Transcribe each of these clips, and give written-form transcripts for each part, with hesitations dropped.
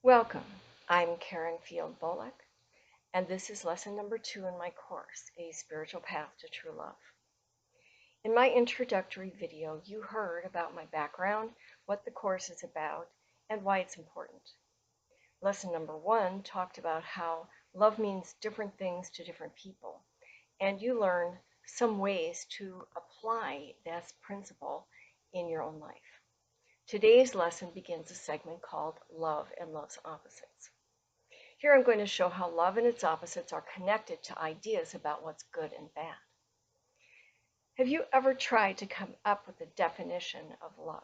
Welcome. I'm Karen Field Bullock, and this is lesson number 2 in my course, A Spiritual Path to True Love. In my introductory video, you heard about my background, what the course is about, and why it's important. Lesson number 1 talked about how love means different things to different people, and you learned some ways to apply that principle in your own life. Today's lesson begins a segment called Love and Love's Opposites. Here I'm going to show how love and its opposites are connected to ideas about what's good and bad. Have you ever tried to come up with a definition of love?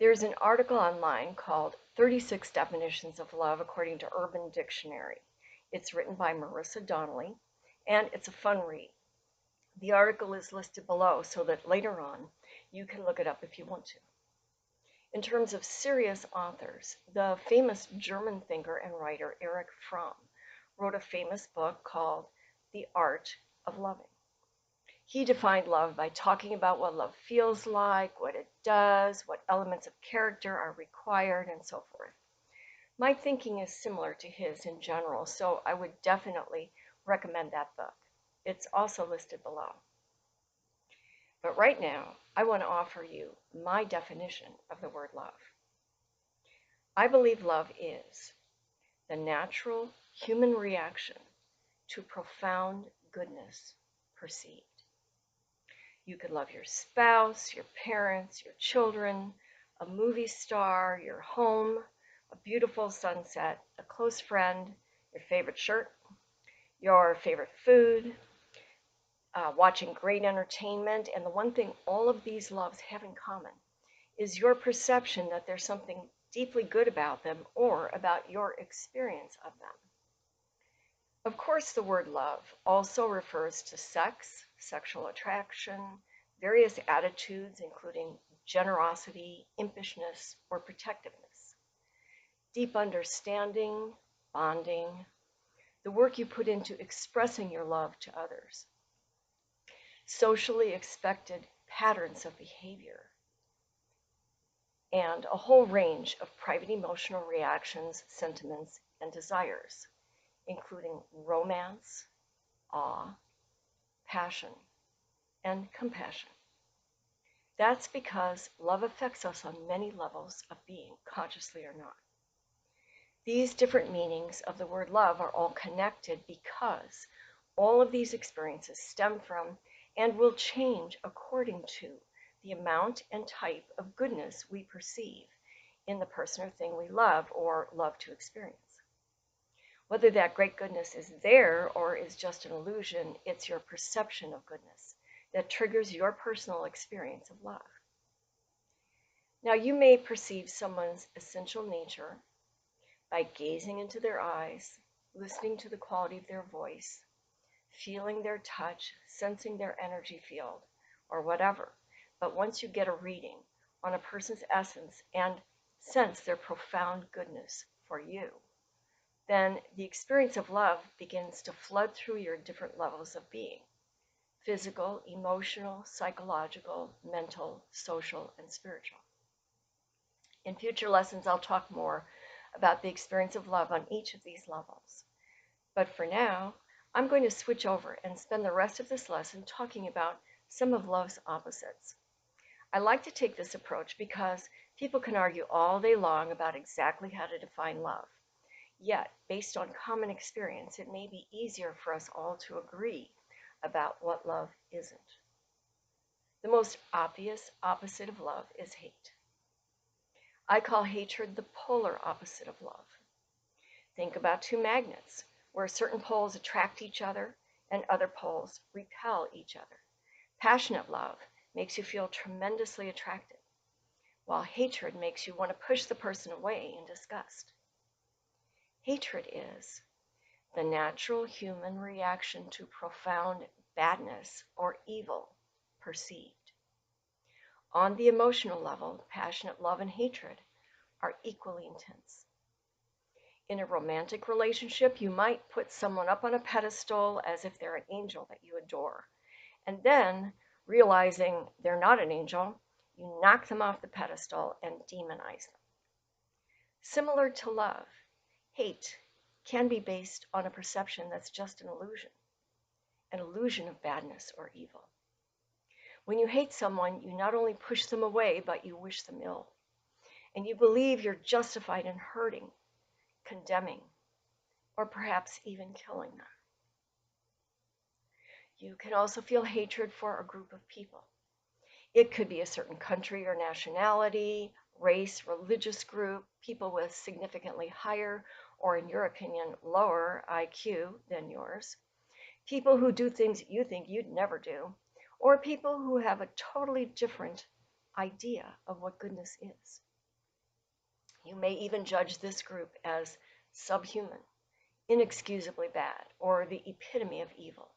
There's an article online called 36 Definitions of Love According to Urban Dictionary. It's written by Marisa Donnelly, and it's a fun read. The article is listed below so that later on you can look it up if you want to. In terms of serious authors, the famous German thinker and writer Erich Fromm wrote a famous book called The Art of Loving. He defined love by talking about what love feels like, what it does, what elements of character are required, and so forth. My thinking is similar to his in general, so I would definitely recommend that book. It's also listed below. But right now, I want to offer you my definition of the word love. I believe love is the natural human reaction to profound goodness perceived. You could love your spouse, your parents, your children, a movie star, your home, a beautiful sunset, a close friend, your favorite shirt, your favorite food, watching great entertainment. And the one thing all of these loves have in common is your perception that there's something deeply good about them or about your experience of them. Of course, the word love also refers to sex, sexual attraction, various attitudes, including generosity, impishness, or protectiveness, deep understanding, bonding, the work you put into expressing your love to others, socially expected patterns of behavior, and a whole range of private emotional reactions, sentiments, and desires, including romance, awe, passion, and compassion. That's because love affects us on many levels of being, consciously or not. These different meanings of the word love are all connected because all of these experiences stem from and will change according to the amount and type of goodness we perceive in the person or thing we love or love to experience. Whether that great goodness is there or is just an illusion, it's your perception of goodness that triggers your personal experience of love. Now, you may perceive someone's essential nature by gazing into their eyes, listening to the quality of their voice, feeling their touch, sensing their energy field, or whatever. But once you get a reading on a person's essence and sense their profound goodness for you, then the experience of love begins to flood through your different levels of being: physical, emotional, psychological, mental, social, and spiritual. In future lessons, I'll talk more about the experience of love on each of these levels. But for now, I'm going to switch over and spend the rest of this lesson talking about some of love's opposites. I like to take this approach because people can argue all day long about exactly how to define love. Yet, based on common experience, it may be easier for us all to agree about what love isn't. The most obvious opposite of love is hate. I call hatred the polar opposite of love. Think about two magnets, where certain poles attract each other and other poles repel each other. Passionate love makes you feel tremendously attracted, while hatred makes you want to push the person away in disgust. Hatred is the natural human reaction to profound badness or evil perceived. On the emotional level, passionate love and hatred are equally intense. In a romantic relationship, you might put someone up on a pedestal as if they're an angel that you adore. And then, realizing they're not an angel, you knock them off the pedestal and demonize them. Similar to love, hate can be based on a perception that's just an illusion of badness or evil. When you hate someone, you not only push them away, but you wish them ill. And you believe you're justified in hurting, condemning, or perhaps even killing them. You can also feel hatred for a group of people. It could be a certain country or nationality, race, religious group, people with significantly higher, or in your opinion, lower IQ than yours, people who do things you think you'd never do, or people who have a totally different idea of what goodness is. You may even judge this group as subhuman, inexcusably bad, or the epitome of evil.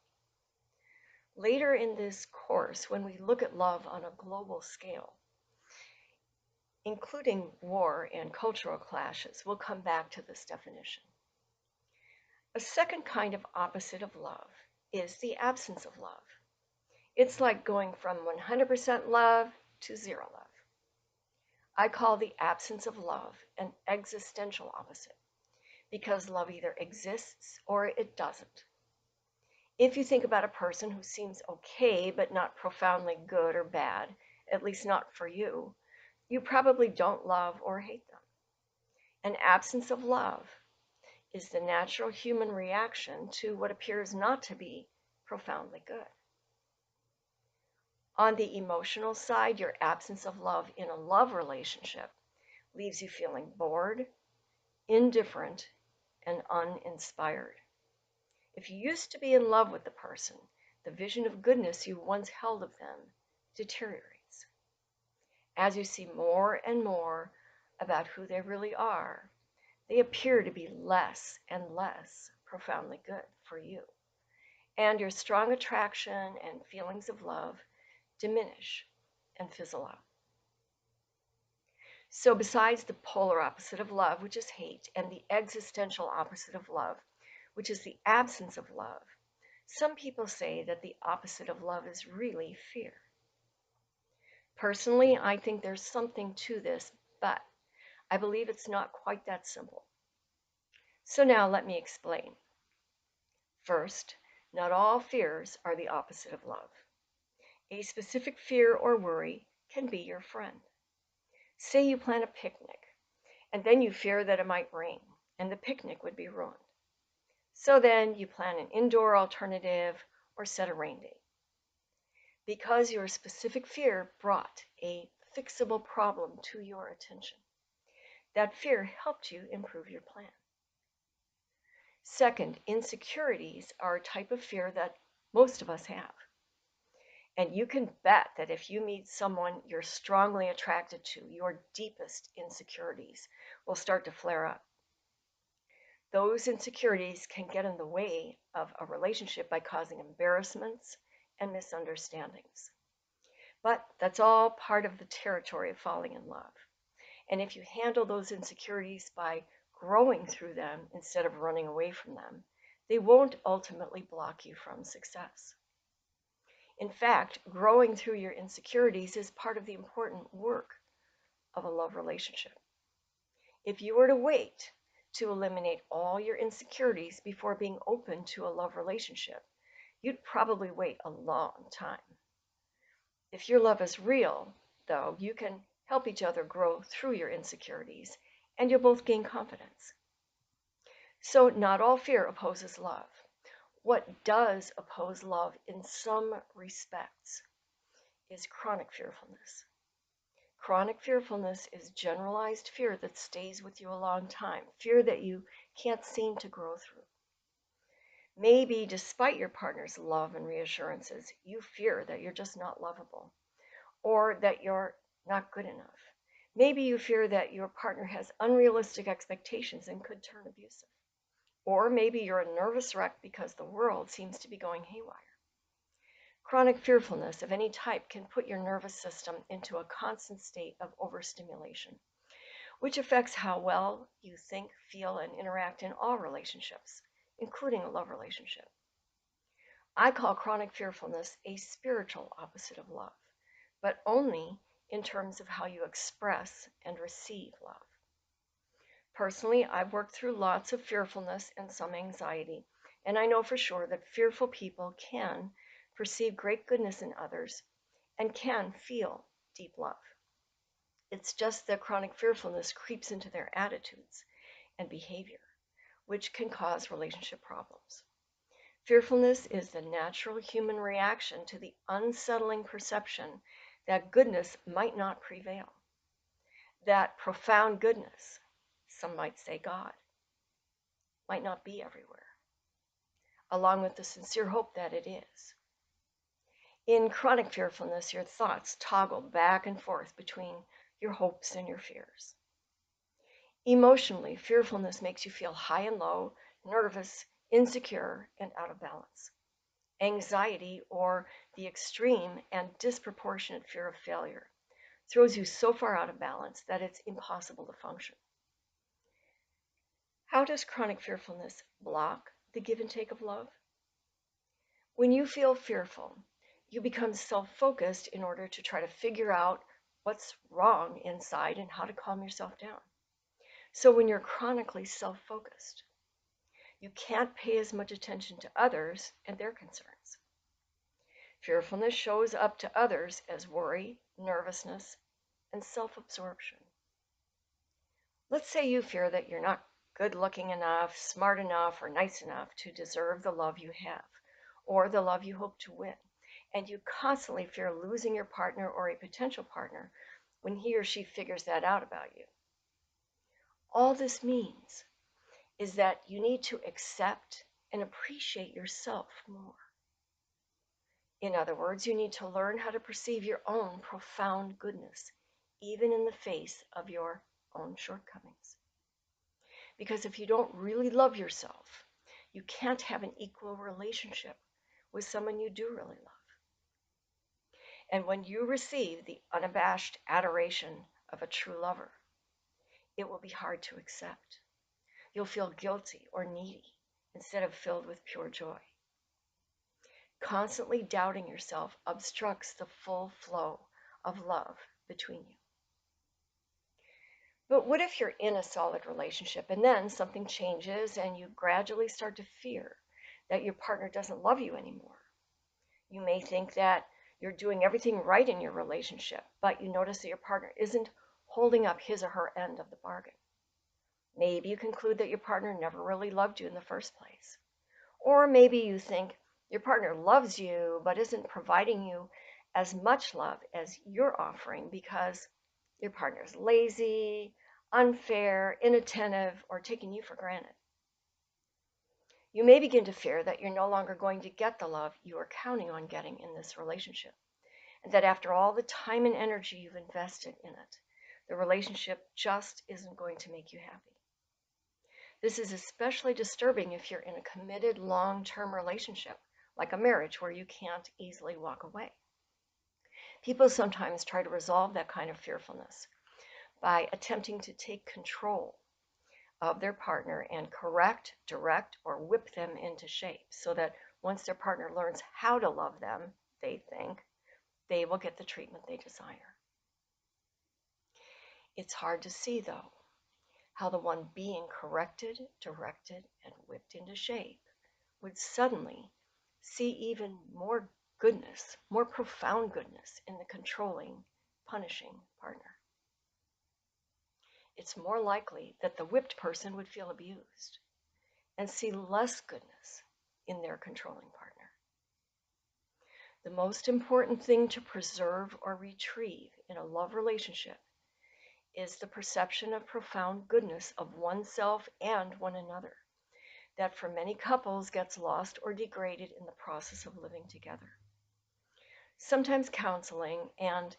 Later in this course, when we look at love on a global scale, including war and cultural clashes, we'll come back to this definition. A second kind of opposite of love is the absence of love. It's like going from 100% love to zero love. I call the absence of love an existential opposite because love either exists or it doesn't. If you think about a person who seems okay but not profoundly good or bad, at least not for you, you probably don't love or hate them. An absence of love is the natural human reaction to what appears not to be profoundly good. On the emotional side, your absence of love in a love relationship leaves you feeling bored, indifferent, and uninspired. If you used to be in love with the person, the vision of goodness you once held of them deteriorates. As you see more and more about who they really are, they appear to be less and less profoundly good for you. And your strong attraction and feelings of love diminish and fizzle out. So, besides the polar opposite of love, which is hate, and the existential opposite of love, which is the absence of love, some people say that the opposite of love is really fear. Personally, I think there's something to this, but I believe it's not quite that simple. So now let me explain. First, not all fears are the opposite of love. A specific fear or worry can be your friend. Say you plan a picnic, and then you fear that it might rain, and the picnic would be ruined. So then you plan an indoor alternative or set a rain date. Because your specific fear brought a fixable problem to your attention, that fear helped you improve your plan. Second, insecurities are a type of fear that most of us have. And you can bet that if you meet someone you're strongly attracted to, your deepest insecurities will start to flare up. Those insecurities can get in the way of a relationship by causing embarrassments and misunderstandings. But that's all part of the territory of falling in love. And if you handle those insecurities by growing through them instead of running away from them, they won't ultimately block you from success. In fact, growing through your insecurities is part of the important work of a love relationship. If you were to wait to eliminate all your insecurities before being open to a love relationship, you'd probably wait a long time. If your love is real, though, you can help each other grow through your insecurities, and you'll both gain confidence. So not all fear opposes love. What does oppose love in some respects is chronic fearfulness. Chronic fearfulness is generalized fear that stays with you a long time, fear that you can't seem to grow through. Maybe despite your partner's love and reassurances, you fear that you're just not lovable or that you're not good enough. Maybe you fear that your partner has unrealistic expectations and could turn abusive. Or maybe you're a nervous wreck because the world seems to be going haywire. Chronic fearfulness of any type can put your nervous system into a constant state of overstimulation, which affects how well you think, feel, and interact in all relationships, including a love relationship. I call chronic fearfulness a spiritual opposite of love, but only in terms of how you express and receive love. Personally, I've worked through lots of fearfulness and some anxiety, and I know for sure that fearful people can perceive great goodness in others and can feel deep love. It's just that chronic fearfulness creeps into their attitudes and behavior, which can cause relationship problems. Fearfulness is the natural human reaction to the unsettling perception that goodness might not prevail, that profound goodness, some might say God, might not be everywhere, along with the sincere hope that it is. In chronic fearfulness, your thoughts toggle back and forth between your hopes and your fears. Emotionally, fearfulness makes you feel high and low, nervous, insecure, and out of balance. Anxiety, or the extreme and disproportionate fear of failure, throws you so far out of balance that it's impossible to function. How does chronic fearfulness block the give and take of love? When you feel fearful, you become self-focused in order to try to figure out what's wrong inside and how to calm yourself down. So when you're chronically self-focused, you can't pay as much attention to others and their concerns. Fearfulness shows up to others as worry, nervousness, and self-absorption. Let's say you fear that you're not good looking enough, smart enough, or nice enough to deserve the love you have, or the love you hope to win, and you constantly fear losing your partner or a potential partner when he or she figures that out about you. All this means is that you need to accept and appreciate yourself more. In other words, you need to learn how to perceive your own profound goodness, even in the face of your own shortcomings. Because if you don't really love yourself, you can't have an equal relationship with someone you do really love. And when you receive the unabashed adoration of a true lover, it will be hard to accept. You'll feel guilty or needy instead of filled with pure joy. Constantly doubting yourself obstructs the full flow of love between you. But what if you're in a solid relationship and then something changes and you gradually start to fear that your partner doesn't love you anymore? You may think that you're doing everything right in your relationship, but you notice that your partner isn't holding up his or her end of the bargain. Maybe you conclude that your partner never really loved you in the first place. Or maybe you think your partner loves you but isn't providing you as much love as you're offering because your partner's lazy, unfair, inattentive, or taking you for granted. You may begin to fear that you're no longer going to get the love you are counting on getting in this relationship, and that after all the time and energy you've invested in it, the relationship just isn't going to make you happy. This is especially disturbing if you're in a committed long-term relationship, like a marriage where you can't easily walk away. People sometimes try to resolve that kind of fearfulness by attempting to take control of their partner and correct, direct, or whip them into shape so that once their partner learns how to love them, they think, they will get the treatment they desire. It's hard to see, though, how the one being corrected, directed, and whipped into shape would suddenly see even more goodness, more profound goodness in the controlling, punishing partner. It's more likely that the whipped person would feel abused and see less goodness in their controlling partner. The most important thing to preserve or retrieve in a love relationship is the perception of profound goodness of oneself and one another that for many couples gets lost or degraded in the process of living together. Sometimes counseling and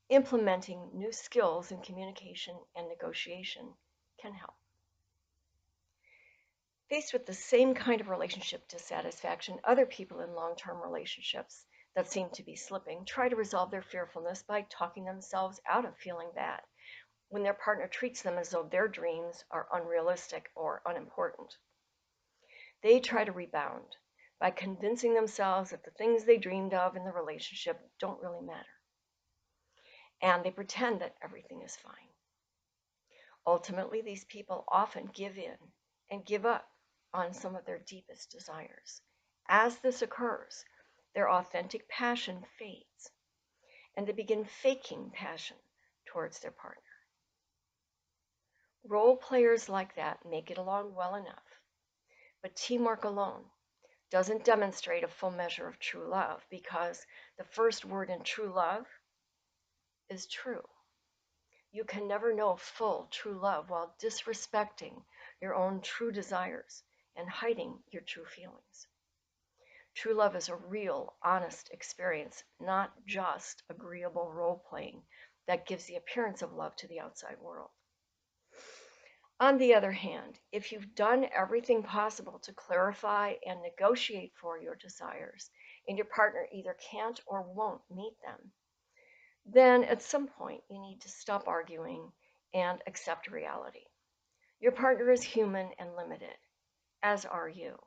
implementing new skills in communication and negotiation can help. Faced with the same kind of relationship dissatisfaction, other people in long-term relationships that seem to be slipping try to resolve their fearfulness by talking themselves out of feeling bad when their partner treats them as though their dreams are unrealistic or unimportant. They try to rebound by convincing themselves that the things they dreamed of in the relationship don't really matter. And they pretend that everything is fine. Ultimately, these people often give in and give up on some of their deepest desires. As this occurs, their authentic passion fades, and they begin faking passion towards their partner. Role players like that make it along well enough, but teamwork alone doesn't demonstrate a full measure of true love, because the first word in true love is true. You can never know full true love while disrespecting your own true desires and hiding your true feelings. True love is a real, honest experience, not just agreeable role playing that gives the appearance of love to the outside world. On the other hand, if you've done everything possible to clarify and negotiate for your desires, and your partner either can't or won't meet them, then at some point you need to stop arguing and accept reality. Your partner is human and limited, as are you.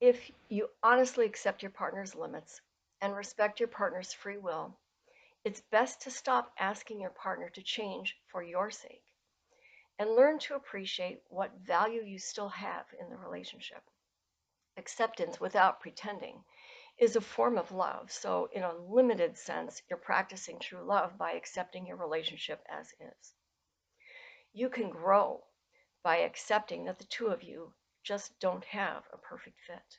If you honestly accept your partner's limits and respect your partner's free will, it's best to stop asking your partner to change for your sake and learn to appreciate what value you still have in the relationship. Acceptance without pretending is a form of love. So, in a limited sense, you're practicing true love by accepting your relationship as is. You can grow by accepting that the two of you just don't have a perfect fit.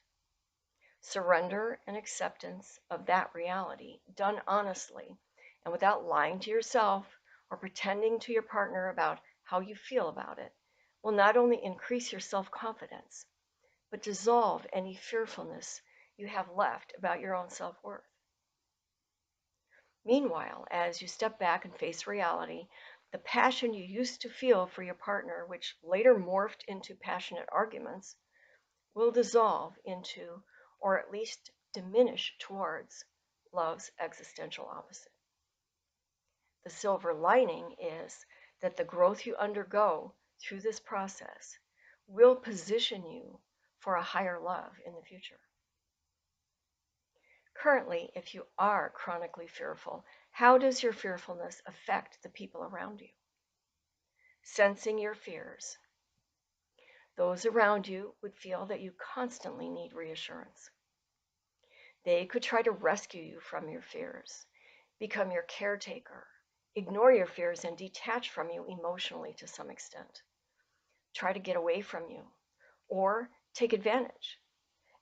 Surrender and acceptance of that reality, done honestly and without lying to yourself or pretending to your partner about how you feel about it, will not only increase your self confidence, but dissolve any fearfulness you have left about your own self worth. Meanwhile, as you step back and face reality, the passion you used to feel for your partner, which later morphed into passionate arguments, will dissolve into, or at least diminish towards, love's existential opposite. The silver lining is that the growth you undergo through this process will position you for a higher love in the future. Currently, if you are chronically fearful, how does your fearfulness affect the people around you? Sensing your fears, those around you would feel that you constantly need reassurance. They could try to rescue you from your fears, become your caretaker, ignore your fears and detach from you emotionally to some extent, try to get away from you, or take advantage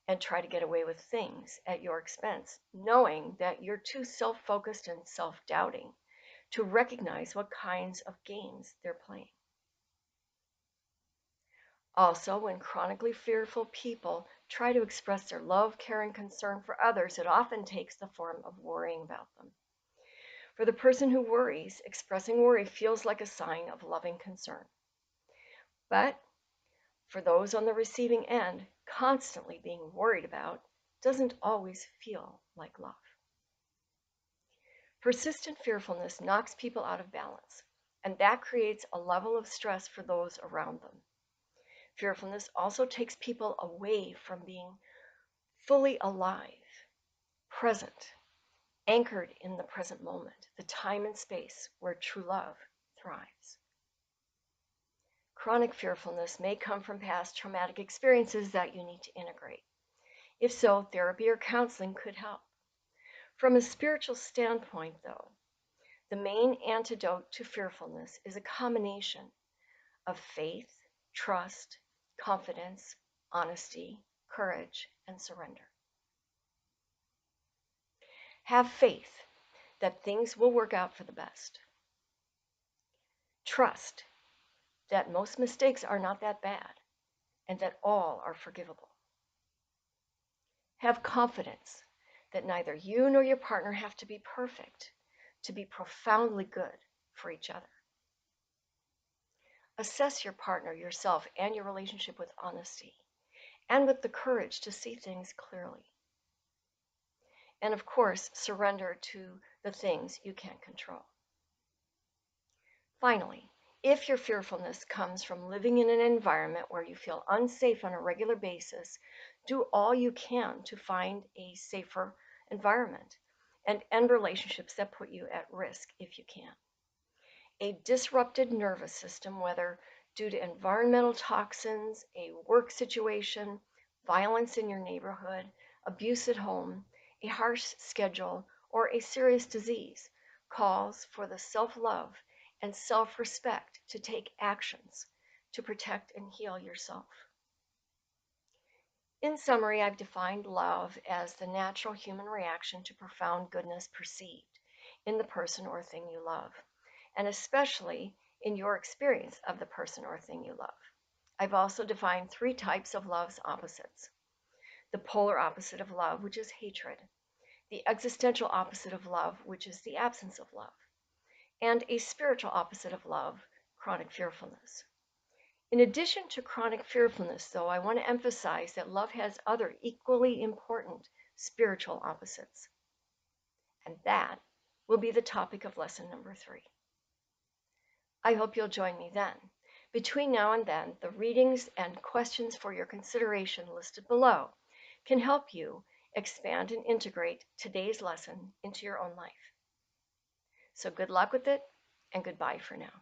and try to get away with things at your expense, knowing that you're too self focused and self doubting to recognize what kinds of games they're playing. Also, when chronically fearful people try to express their love, care, and concern for others, it often takes the form of worrying about them. For the person who worries, expressing worry feels like a sign of loving concern. But for those on the receiving end, constantly being worried about doesn't always feel like love. Persistent fearfulness knocks people out of balance, and that creates a level of stress for those around them. Fearfulness also takes people away from being fully alive, present, anchored in the present moment, the time and space where true love thrives. Chronic fearfulness may come from past traumatic experiences that you need to integrate. If so, therapy or counseling could help. From a spiritual standpoint, though, the main antidote to fearfulness is a combination of faith, trust, confidence, honesty, courage, and surrender. Have faith that things will work out for the best. Trust that most mistakes are not that bad and that all are forgivable. Have confidence that neither you nor your partner have to be perfect to be profoundly good for each other. Assess your partner, yourself, and your relationship with honesty and with the courage to see things clearly. And of course, surrender to the things you can't control. Finally, if your fearfulness comes from living in an environment where you feel unsafe on a regular basis, do all you can to find a safer environment and end relationships that put you at risk if you can. a disrupted nervous system, whether due to environmental toxins, a work situation, violence in your neighborhood, abuse at home, a harsh schedule, or a serious disease, calls for the self-love and self-respect to take actions to protect and heal yourself. In summary, I've defined love as the natural human reaction to profound goodness perceived in the person or thing you love, and especially in your experience of the person or thing you love. I've also defined 3 types of love's opposites: the polar opposite of love, which is hatred, the existential opposite of love, which is the absence of love, and a spiritual opposite of love, chronic fearfulness. In addition to chronic fearfulness, though, I want to emphasize that love has other equally important spiritual opposites. And that will be the topic of lesson number 3. I hope you'll join me then. Between now and then, the readings and questions for your consideration listed below can help you expand and integrate today's lesson into your own life. So good luck with it, and goodbye for now.